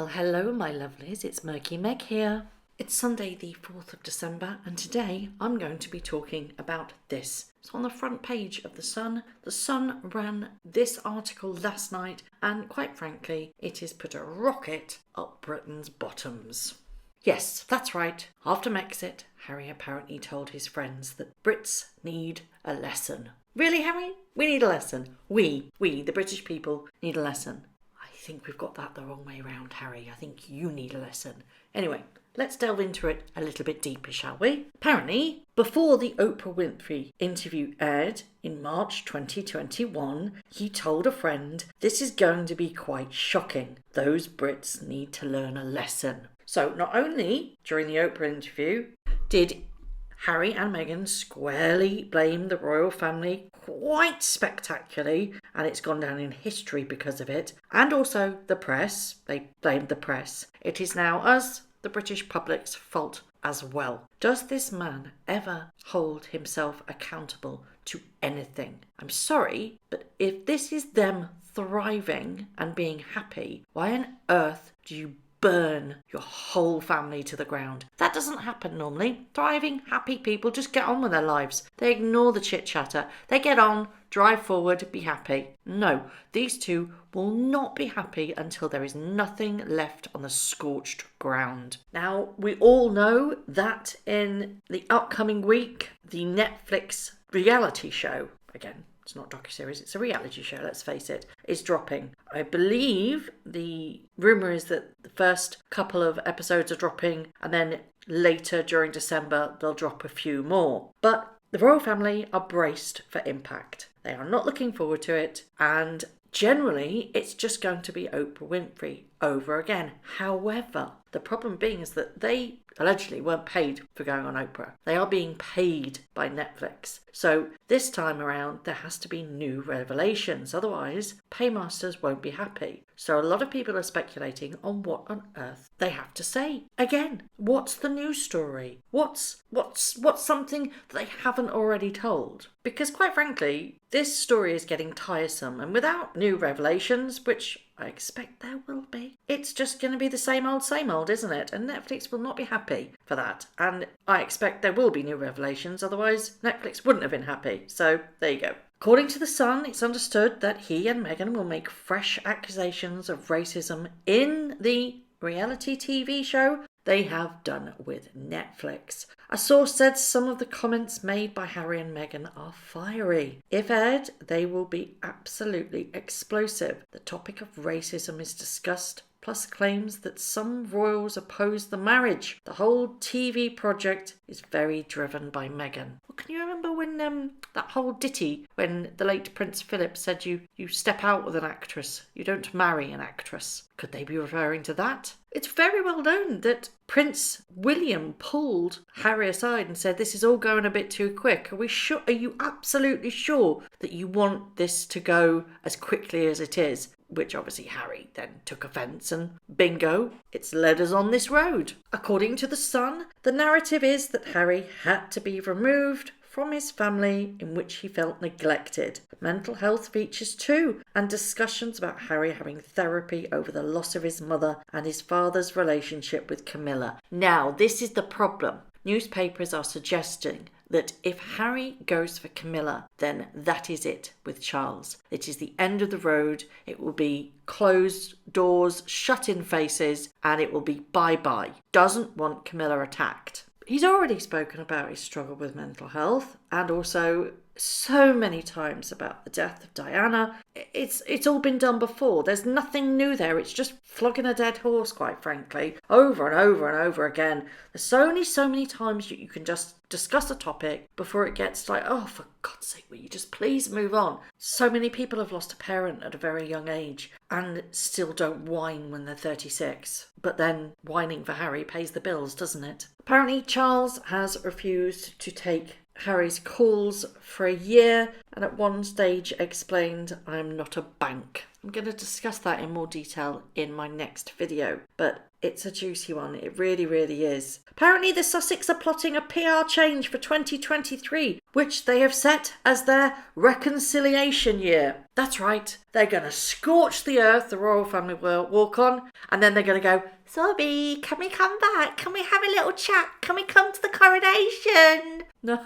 Well, hello my lovelies, it's Murky Meg here. It's Sunday the 4th of December and today I'm going to be talking about this. It's on the front page of The Sun. The Sun ran this article last night and quite frankly it has put a rocket up Britain's bottoms. Yes, that's right. After Brexit, Harry apparently told his friends that Brits need a lesson. Really, Harry? We need a lesson. We, the British people, need a lesson. I think we've got that the wrong way round, Harry. I think you need a lesson. Anyway, let's delve into it a little bit deeper, shall we? Apparently, before the Oprah Winfrey interview aired in March 2021, he told a friend, "This is going to be quite shocking. Those Brits need to learn a lesson." So not only during the Oprah interview did Harry and Meghan squarely blame the royal family quite spectacularly, and it's gone down in history because of it, and also the press. They blamed the press. It is now us, the British public's fault as well. Does this man ever hold himself accountable to anything? I'm sorry, but if this is them thriving and being happy, why on earth do you burn your whole family to the ground? That doesn't happen normally. Thriving, happy people just get on with their lives. They ignore the chit-chatter. They get on, drive forward, be happy. No, these two will not be happy until there is nothing left on the scorched ground. Now, we all know that in the upcoming week, the Netflix reality show, again, it's not docuseries, it's a reality show, let's face it, is dropping. I believe the rumour is that the first couple of episodes are dropping and then later during December they'll drop a few more. But the royal family are braced for impact. They are not looking forward to it, and generally it's just going to be Oprah Winfrey over again. However, the problem being is that they allegedly weren't paid for going on Oprah. They are being paid by Netflix. So this time around, there has to be new revelations. Otherwise, paymasters won't be happy. So a lot of people are speculating on what on earth they have to say. Again, what's the news story? What's something that they haven't already told? Because quite frankly, this story is getting tiresome, and without new revelations, which I expect there will be, it's just going to be the same old, isn't it? And Netflix will not be happy for that. And I expect there will be new revelations, otherwise Netflix wouldn't have been happy. So there you go. According to The Sun, it's understood that he and Meghan will make fresh accusations of racism in the reality TV show they have done with Netflix. A source said some of the comments made by Harry and Meghan are fiery. If aired, they will be absolutely explosive. The topic of racism is discussed, plus claims that some royals oppose the marriage. The whole TV project is very driven by Meghan. Well, can you remember when that whole ditty, when the late Prince Philip said you step out with an actress, you don't marry an actress? Could they be referring to that? It's very well known that Prince William pulled Harry aside and said, "This is all going a bit too quick. Are you absolutely sure that you want this to go as quickly as it is?" Which obviously Harry then took offence, and bingo, it's led us on this road. According to The Sun, the narrative is that Harry had to be removed from his family in which he felt neglected. Mental health features too, and discussions about Harry having therapy over the loss of his mother and his father's relationship with Camilla. Now, this is the problem. Newspapers are suggesting that if Harry goes for Camilla, then that is it with Charles. It is the end of the road. It will be closed doors, shut in faces, and it will be bye-bye. Doesn't want Camilla attacked. He's already spoken about his struggle with mental health, and also so many times about the death of Diana. It's all been done before. There's nothing new there. It's just flogging a dead horse, quite frankly, over and over and over again. There's so many times you can just discuss a topic before it gets like, oh, for God's sake, will you just please move on? So many people have lost a parent at a very young age and still don't whine when they're 36. But then whining for Harry pays the bills, doesn't it? Apparently Charles has refused to take Harry's calls for a year, and at one stage explained, "I'm not a bank." I'm going to discuss that in more detail in my next video, but it's a juicy one. It really, really is. Apparently the Sussex are plotting a PR change for 2023. which they have set as their reconciliation year. That's right, they're going to scorch the earth, the royal family will walk on, and then they're going to go, "Sorry, can we come back? Can we have a little chat? Can we come to the coronation?" No,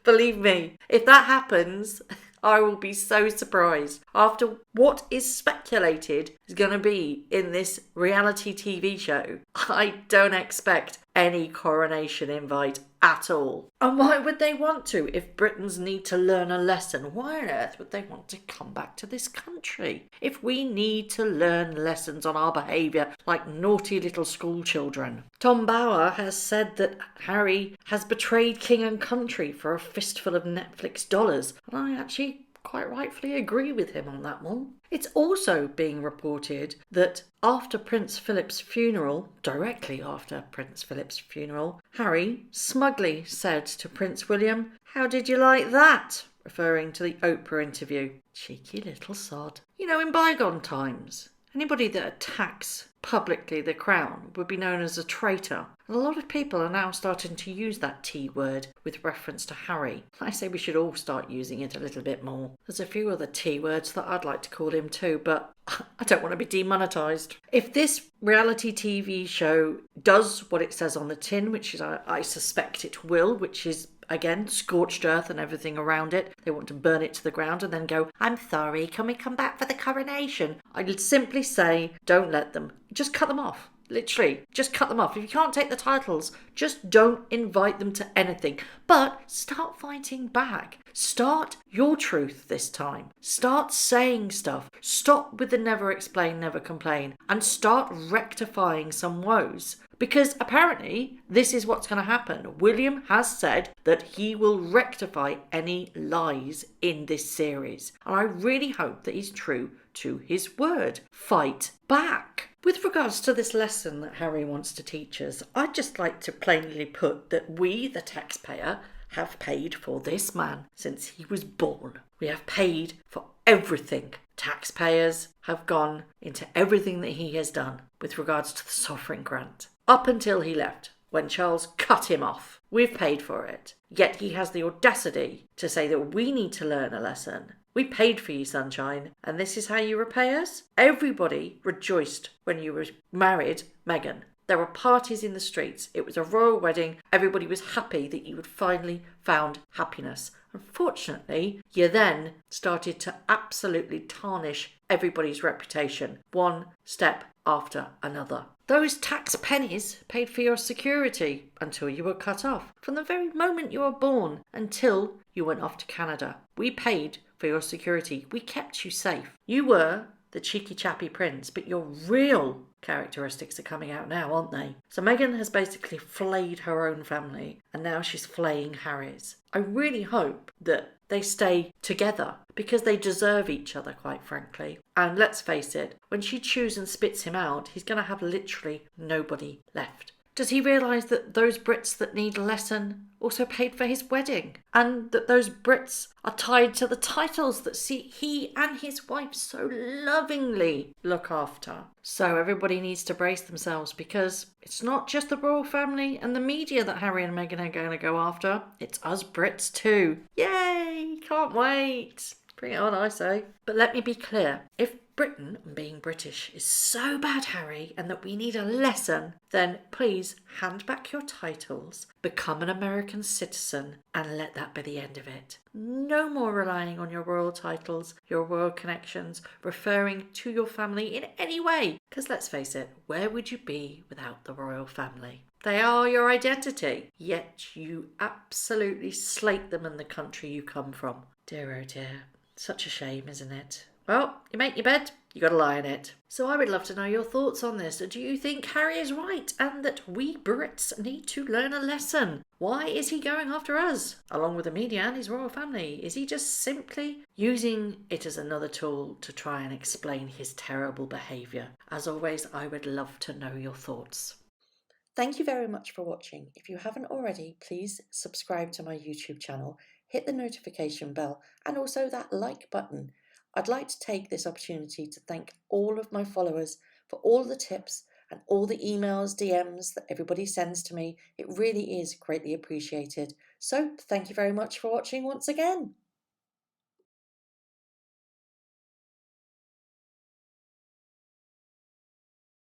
believe me, if that happens, I will be so surprised. After what is speculated is going to be in this reality TV show, I don't expect any coronation invite at all. And why would they want to? If Britons need to learn a lesson, why on earth would they want to come back to this country? If we need to learn lessons on our behaviour like naughty little school children. Tom Bower has said that Harry has betrayed king and country for a fistful of Netflix dollars. And I actually quite rightfully agree with him on that one. It's also being reported that after Prince Philip's funeral, directly after Prince Philip's funeral, Harry smugly said to Prince William, "How did you like that?" referring to the Oprah interview. Cheeky little sod. You know, in bygone times, anybody that attacks publicly the crown would be known as a traitor. And a lot of people are now starting to use that T word with reference to Harry. I say we should all start using it a little bit more. There's a few other T words that I'd like to call him too, but I don't want to be demonetised. If this reality TV show does what it says on the tin, which is I suspect it will, which is again, scorched earth and everything around it. They want to burn it to the ground and then go, "I'm sorry, can we come back for the coronation?" I'd simply say, don't let them. Just cut them off. Literally, just cut them off. If you can't take the titles, just don't invite them to anything. But start fighting back. Start your truth this time. Start saying stuff. Stop with the never explain, never complain. And start rectifying some woes. Because apparently this is what's going to happen. William has said that he will rectify any lies in this series. And I really hope that he's true to his word. Fight back. With regards to this lesson that Harry wants to teach us, I'd just like to plainly put that we, the taxpayer, have paid for this man since he was born. We have paid for everything. Taxpayers have gone into everything that he has done with regards to the sovereign grant. Up until he left, when Charles cut him off. We've paid for it. Yet he has the audacity to say that we need to learn a lesson. We paid for you, sunshine, and this is how you repay us? Everybody rejoiced when you were married, Meghan. There were parties in the streets. It was a royal wedding. Everybody was happy that you had finally found happiness. Unfortunately, you then started to absolutely tarnish everybody's reputation, one step after another. Those tax pennies paid for your security until you were cut off. From the very moment you were born until you went off to Canada. We paid for your security. We kept you safe. You were the cheeky chappy prince, but your real characteristics are coming out now, aren't they? So Meghan has basically flayed her own family and now she's flaying Harry's. I really hope that they stay together because they deserve each other, quite frankly. And let's face it, when she chews and spits him out, he's going to have literally nobody left. Does he realise that those Brits that need a lesson also paid for his wedding? And that those Brits are tied to the titles that he and his wife so lovingly look after? So everybody needs to brace themselves because it's not just the royal family and the media that Harry and Meghan are going to go after. It's us Brits too. Yay! Can't wait. Bring it on, I say. But let me be clear. If Britain, being British, is so bad, Harry, and that we need a lesson, then please hand back your titles, become an American citizen, and let that be the end of it. No more relying on your royal titles, your royal connections, referring to your family in any way. Because let's face it, where would you be without the royal family? They are your identity, yet you absolutely slate them in the country you come from. Dear oh dear, such a shame, isn't it? Well, you make your bed, you gotta lie in it. So I would love to know your thoughts on this. Do you think Harry is right and that we Brits need to learn a lesson? Why is he going after us, along with the media and his royal family? Is he just simply using it as another tool to try and explain his terrible behaviour? As always, I would love to know your thoughts. Thank you very much for watching. If you haven't already, please subscribe to my YouTube channel, hit the notification bell and also that like button. I'd like to take this opportunity to thank all of my followers for all the tips and all the emails, DMs that everybody sends to me. It really is greatly appreciated. So thank you very much for watching once again.